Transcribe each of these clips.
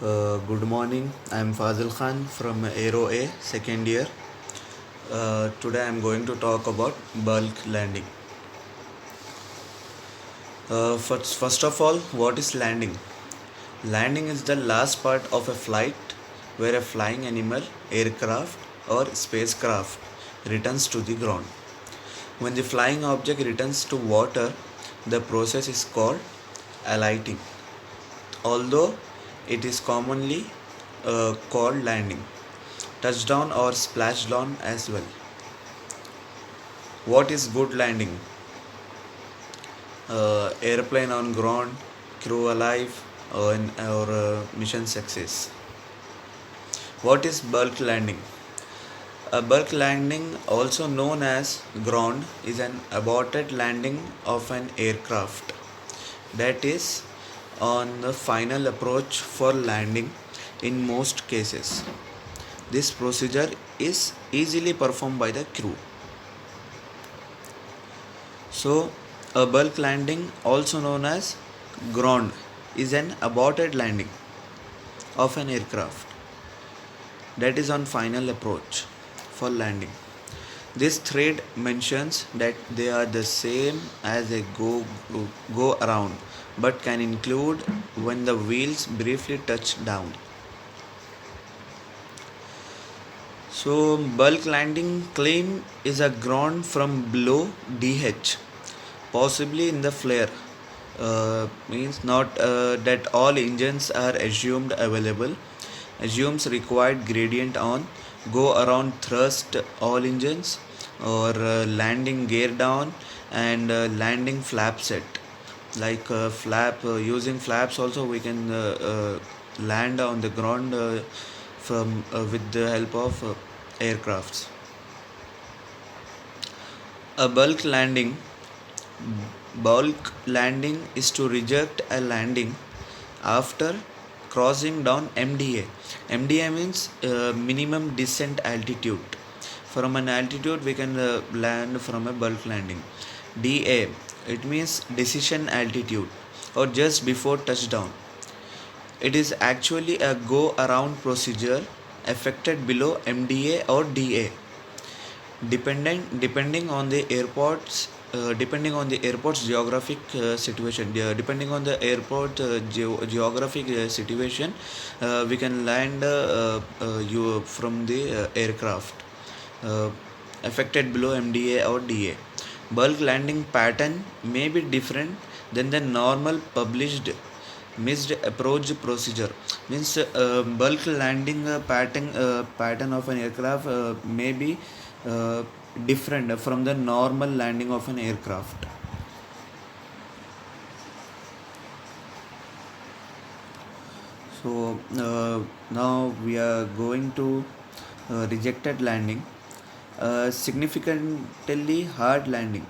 Good morning. I am Fazil Khan from Aero A, second year. Today I am going to talk about bulk landing. First of all, what is landing? Landing is the last part of a flight where a flying animal, aircraft, or spacecraft returns to the ground. When the flying object returns to water, the process is called alighting, although it is commonly called landing, touchdown, or splashdown as well. What is good landing? Airplane on ground, crew alive, or mission success. What is bulk landing? A bulk landing, also known as ground, is an aborted landing of an aircraft. That is, on the final approach for landing in most cases. This procedure is easily performed by the crew. So, a bulk landing, also known as ground, is an aborted landing of an aircraft that is on final approach for landing. This thread mentions that they are the same as a go around, but can include when the wheels briefly touch down. So, bulk landing claim is a ground from below DH, possibly in the flare. Means not that all engines are assumed available. Assumes required gradient on go around thrust all engines, or landing gear down, and landing flap set. Like flap using flaps also we can land on the ground from with the help of aircrafts. A bulk landing is to reject a landing after crossing down MDA. MDA means minimum descent altitude. From an altitude we can land from a bulk landing. DA, it means decision altitude, or just before touchdown. It is actually a go around procedure affected below MDA or DA, depending on the airport's geographic situation. Depending on the airport geographic situation, we can land you from the aircraft affected below MDA or DA. Bulk landing pattern may be different than the normal published missed approach procedure. Means bulk landing pattern of an aircraft may be uh, different from the normal landing of an aircraft. So now we are going to rejected landing. Significantly hard landing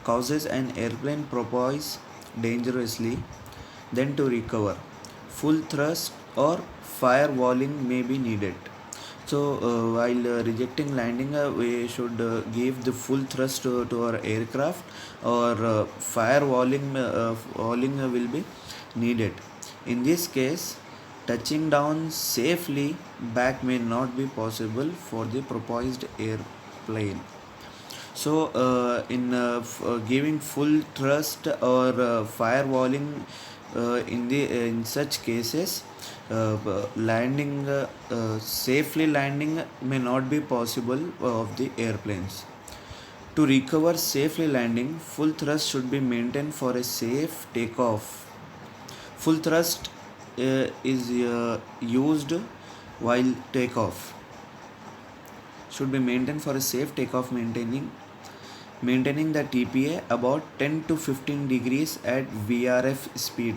causes an airplane propose dangerously, then to recover. Full thrust or firewalling may be needed. So while rejecting landing, we should give the full thrust to our aircraft, or walling will be needed. In this case, touching down safely back may not be possible for the proposed airplane. So, giving full thrust or firewalling, in such cases, landing safely landing may not be possible of the airplanes. To recover safely landing, full thrust should be maintained for a safe takeoff. Full thrust is used while takeoff. Should be maintained for a safe takeoff, maintaining the TPA about 10 to 15 degrees at VRF speed.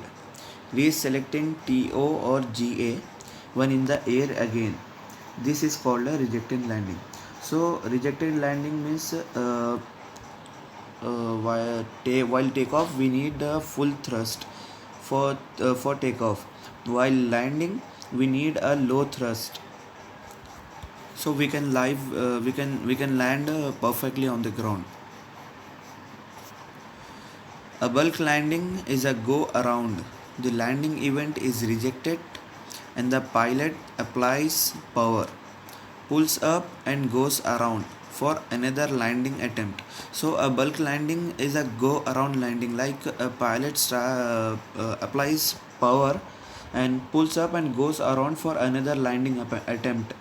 Reselecting TO or GA when in the air again. This is called a rejected landing. So rejected landing means while takeoff we need full thrust for takeoff. While landing we need a low thrust, so we can land perfectly on the ground. A bulk landing is a go around. The landing event is rejected and the pilot applies power, pulls up and goes around for another landing attempt. So a bulk landing is a go around landing, like a pilot applies power and pulls up and goes around for another landing attempt.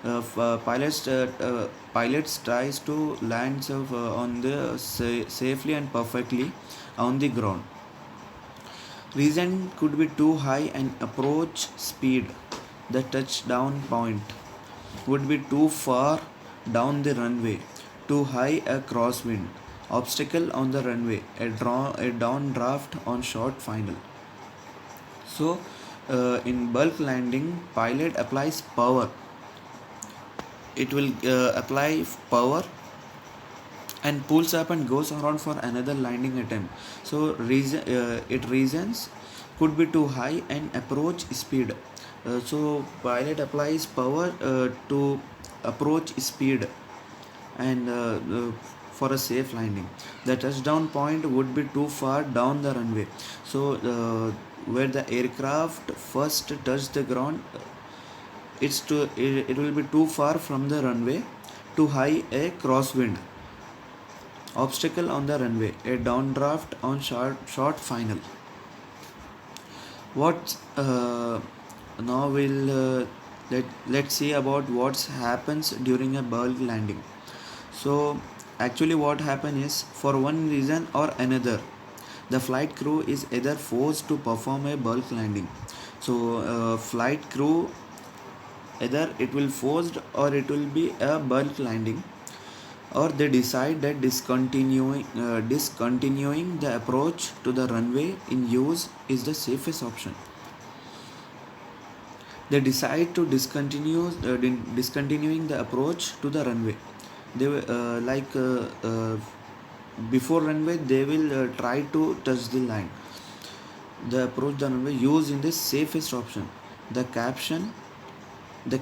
Pilots tries to land on the safely and perfectly on the ground. Reason could be too high and approach speed. The touchdown point would be too far down the runway, too high a crosswind, obstacle on the runway, a downdraft on short final. So, in bulk landing, pilot applies power. It will apply power and pulls up and goes around for another landing attempt. So it reasons could be too high and approach speed. So pilot applies power to approach speed and for a safe landing. The touchdown point would be too far down the runway. So where the aircraft first touch the ground, it will be too far from the runway, too high a crosswind, obstacle on the runway, a downdraft on short final. What now will let's see about what happens during a bulk landing. So actually what happens is, for one reason or another, the flight crew is either forced to perform a bulk landing. So flight crew, either it will forced or it will be a bulk landing, or they decide that discontinuing the approach to the runway in use is the safest option. They decide to discontinuing the approach to the runway. They before runway they will try to touch the line. The approach the runway use in the safest option. The captain the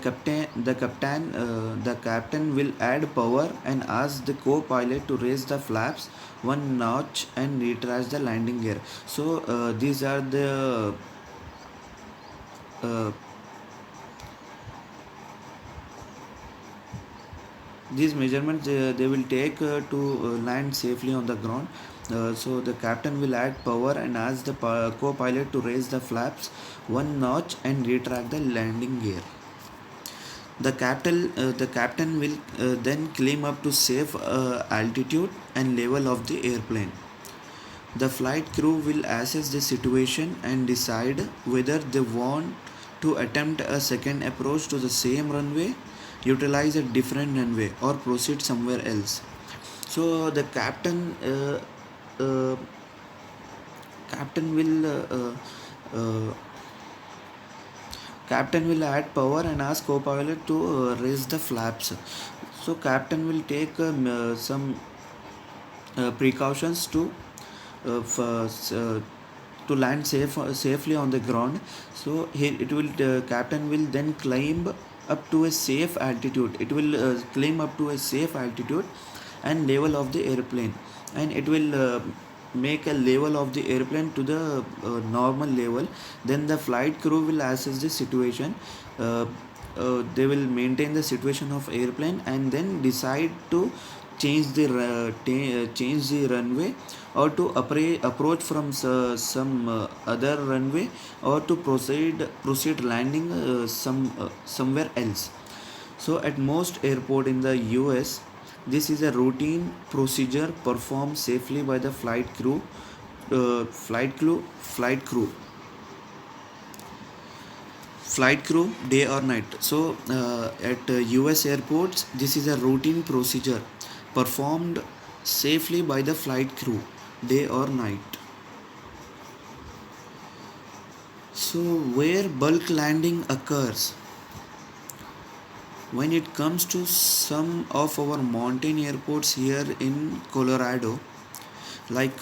captain will add power and ask the co-pilot to raise the flaps one notch and retrace the landing gear. So these are the these measurements they will take to land safely on the ground. So the captain will add power and ask the co-pilot to raise the flaps one notch and retract the landing gear. The captain will then climb up to safe altitude and level of the airplane. The flight crew will assess the situation and decide whether they want to attempt a second approach to the same runway, utilize a different runway, or proceed somewhere else. So the uh, captain will captain will add power and ask co-pilot to raise the flaps. So captain will take some precautions to land safely on the ground. So captain will then climb up to a safe altitude. It will climb up to a safe altitude and level of the airplane, and it will make a level of the airplane to the normal level. Then the flight crew will assess the situation. They will maintain the situation of airplane and then decide to change the runway, or to approach from some other runway, or to proceed landing somewhere else. So at most airport in the US, this is a routine procedure performed safely by the flight crew. Flight crew, day or night. So at US airports, this is a routine procedure performed safely by the flight crew, day or night. So where bulk landing occurs? When it comes to some of our mountain airports here in Colorado, like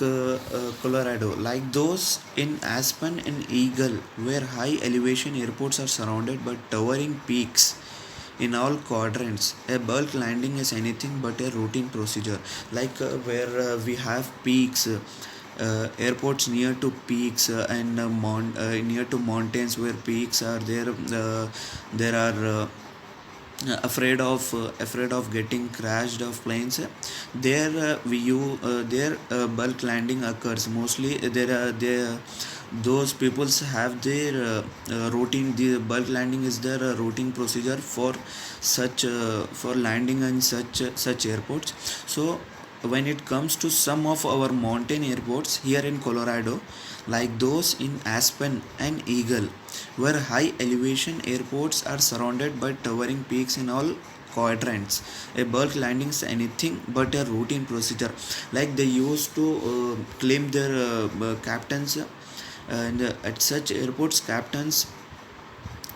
those in Aspen and Eagle, where high elevation airports are surrounded by towering peaks in all quadrants, a bulk landing is anything but a routine procedure. Like where we have peaks airports near to peaks and near to mountains where peaks are there. There are afraid of getting crashed of planes. There we use there bulk landing occurs mostly. There those peoples have their routine. The bulk landing is their routine procedure for such for landing in such airports. So when it comes to some of our mountain airports here in Colorado, like those in Aspen and Eagle, where high elevation airports are surrounded by towering peaks in all quadrants, a bulk landing is anything but a routine procedure. Like they used to claim their captains, and at such airports, captains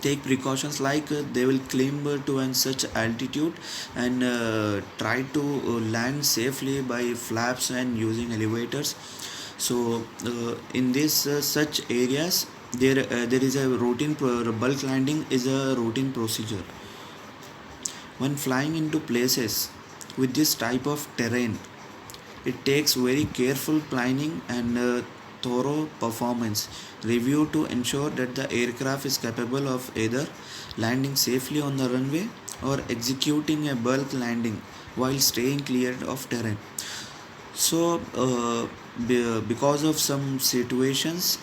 take precautions like they will climb to an such altitude and try to land safely by flaps and using elevators. So in this such areas, there is a bulk landing is a routine procedure. When flying into places with this type of terrain, it takes very careful planning and thorough performance review to ensure that the aircraft is capable of either landing safely on the runway or executing a bulk landing while staying clear of terrain. So, because of some situations,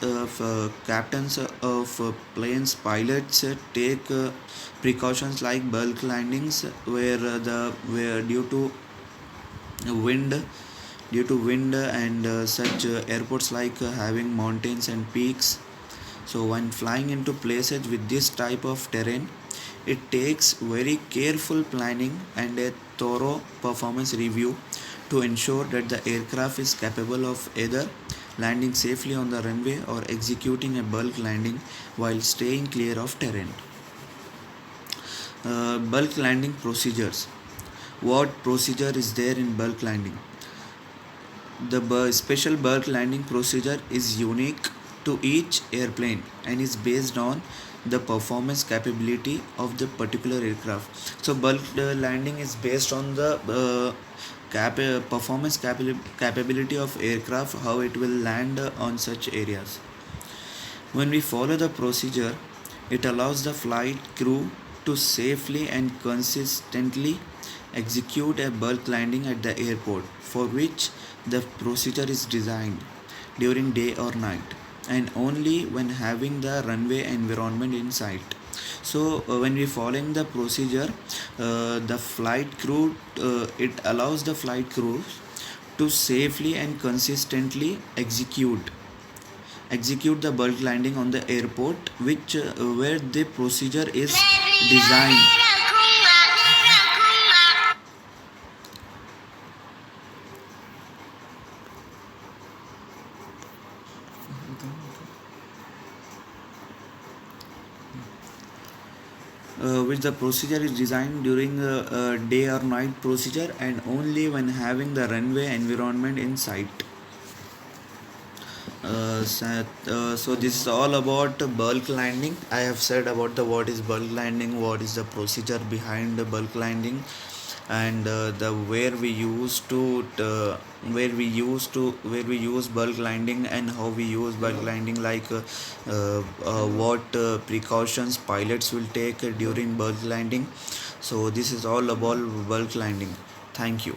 captains of planes, pilots take precautions like bulk landings, where wind wind and such airports like having mountains and peaks. So when flying into places with this type of terrain, it takes very careful planning and a thorough performance review to ensure that the aircraft is capable of either landing safely on the runway or executing a bulk landing while staying clear of terrain. Bulk landing procedures. What procedure is there in bulk landing? The special bulk landing procedure is unique to each airplane and is based on the performance capability of the particular aircraft. So bulk landing is based on the performance capability of aircraft, how it will land on such areas. When we follow the procedure, it allows the flight crew to safely and consistently execute a bulk landing at the airport for which the procedure is designed during day or night, and only when having the runway environment in sight. So when we following the procedure, the flight crew it allows the flight crew to safely and consistently execute the bulk landing on the airport which where the procedure is designed. Which the procedure is designed during day or night procedure and only when having the runway environment in sight. So this is all about bulk landing. I have said about the what is bulk landing, what is the procedure behind the bulk landing, and the where we use bulk landing and how we use bulk landing, like what precautions pilots will take during bulk landing. So this is all about bulk landing. Thank you.